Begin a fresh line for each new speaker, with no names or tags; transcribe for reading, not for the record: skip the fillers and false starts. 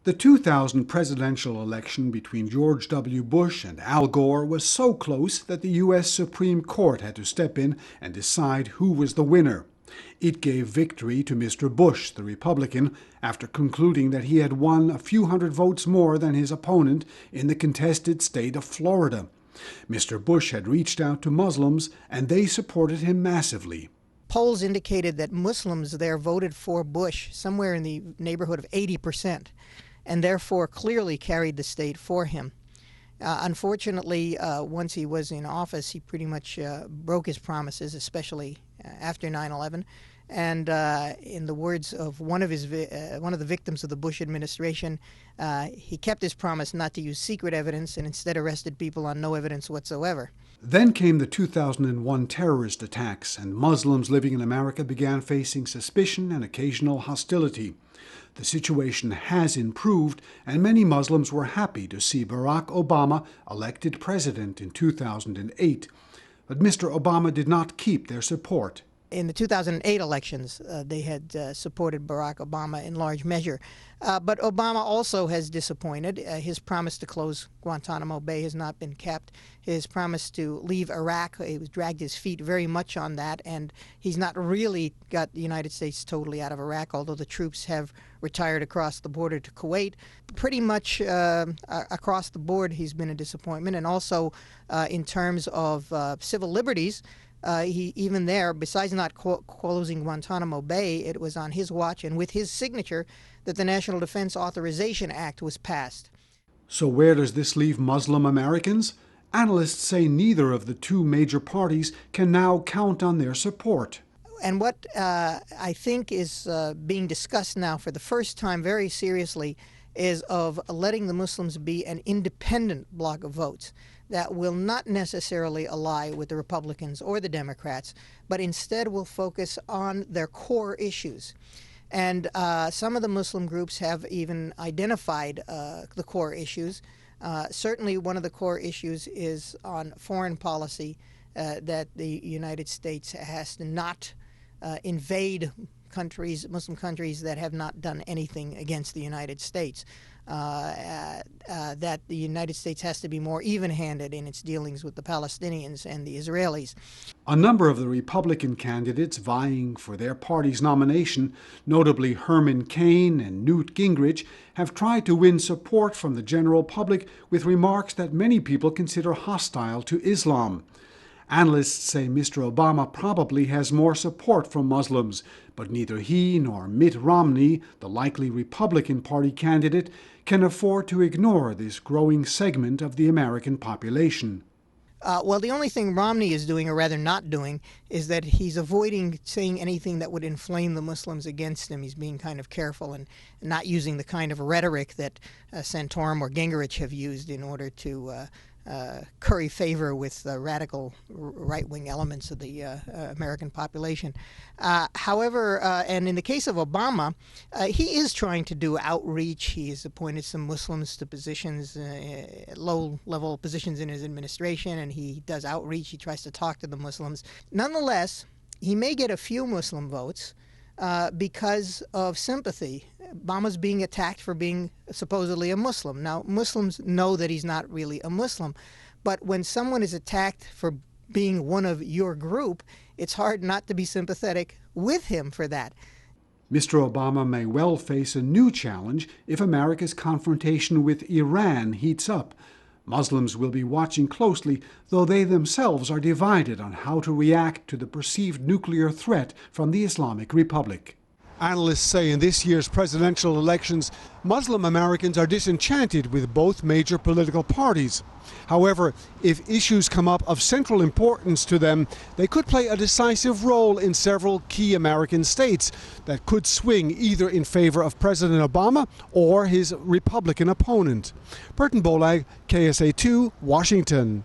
The 2000 presidential election between George W. Bush and Al Gore was so close that the U.S. Supreme Court had to step in and decide who was the winner. It gave victory to Mr. Bush, the Republican, after concluding that he had won a few hundred votes more than his opponent in the contested state of Florida. Mr. Bush had reached out to Muslims, and they supported him massively.
Polls indicated that Muslims there voted for Bush somewhere in the neighborhood of 80%, and therefore clearly carried the state for him. Unfortunately, once he was in office, he pretty much broke his promises, especially after 9/11. And in the words of one of the victims of the Bush administration, he kept his promise not to use secret evidence and instead arrested people on no evidence whatsoever.
Then came the 2001 terrorist attacks, and Muslims living in America began facing suspicion and occasional hostility. The situation has improved, and many Muslims were happy to see Barack Obama elected president in 2008. But Mr. Obama did not keep their support.
In the 2008 elections, they had supported Barack Obama in large measure. But Obama also has disappointed. His promise to close Guantanamo Bay has not been kept. His promise to leave Iraq, he was dragged his feet very much on that, and he's not really got the United States totally out of Iraq, although the troops have retired across the border to Kuwait. Pretty much across the board, he's been a disappointment, and also in terms of civil liberties. Even there, besides not closing Guantanamo Bay, it was on his watch and with his signature that the National Defense Authorization Act was passed.
So where does this leave Muslim Americans? Analysts say neither of the two major parties can now count on their support.
And what I think is being discussed now for the first time very seriously is of letting the Muslims be an independent bloc of votes that will not necessarily ally with the Republicans or the Democrats, but instead will focus on their core issues. And some of the Muslim groups have even identified the core issues. Certainly one of the core issues is on foreign policy, that the United States has to not invade countries, Muslim countries that have not done anything against the United States. That the United States has to be more even-handed in its dealings with the Palestinians and the Israelis.
A number of the Republican candidates vying for their party's nomination, notably Herman Cain and Newt Gingrich, have tried to win support from the general public with remarks that many people consider hostile to Islam. Analysts say Mr. Obama probably has more support from Muslims, but neither he nor Mitt Romney, the likely Republican Party candidate, can afford to ignore this growing segment of the American population.
Well, the only thing Romney is doing, or rather not doing, is that he's avoiding saying anything that would inflame the Muslims against him. He's being kind of careful and not using the kind of rhetoric that Santorum or Gingrich have used in order to curry favor with radical right-wing elements of the American population. However, and in the case of Obama, he is trying to do outreach. He has appointed some Muslims to positions, low-level positions in his administration, and he does outreach. He tries to talk to the Muslims. Nonetheless, he may get a few Muslim votes because of sympathy. Obama's being attacked for being supposedly a Muslim. Now, Muslims know that he's not really a Muslim, but when someone is attacked for being one of your group, it's hard not to be sympathetic with him for that.
Mr. Obama may well face a new challenge if America's confrontation with Iran heats up. Muslims will be watching closely, though they themselves are divided on how to react to the perceived nuclear threat from the Islamic Republic. Analysts say in this year's presidential elections, Muslim Americans are disenchanted with both major political parties. However, if issues come up of central importance to them, they could play a decisive role in several key American states that could swing either in favor of President Obama or his Republican opponent. Burton Bolag, KSA2, Washington.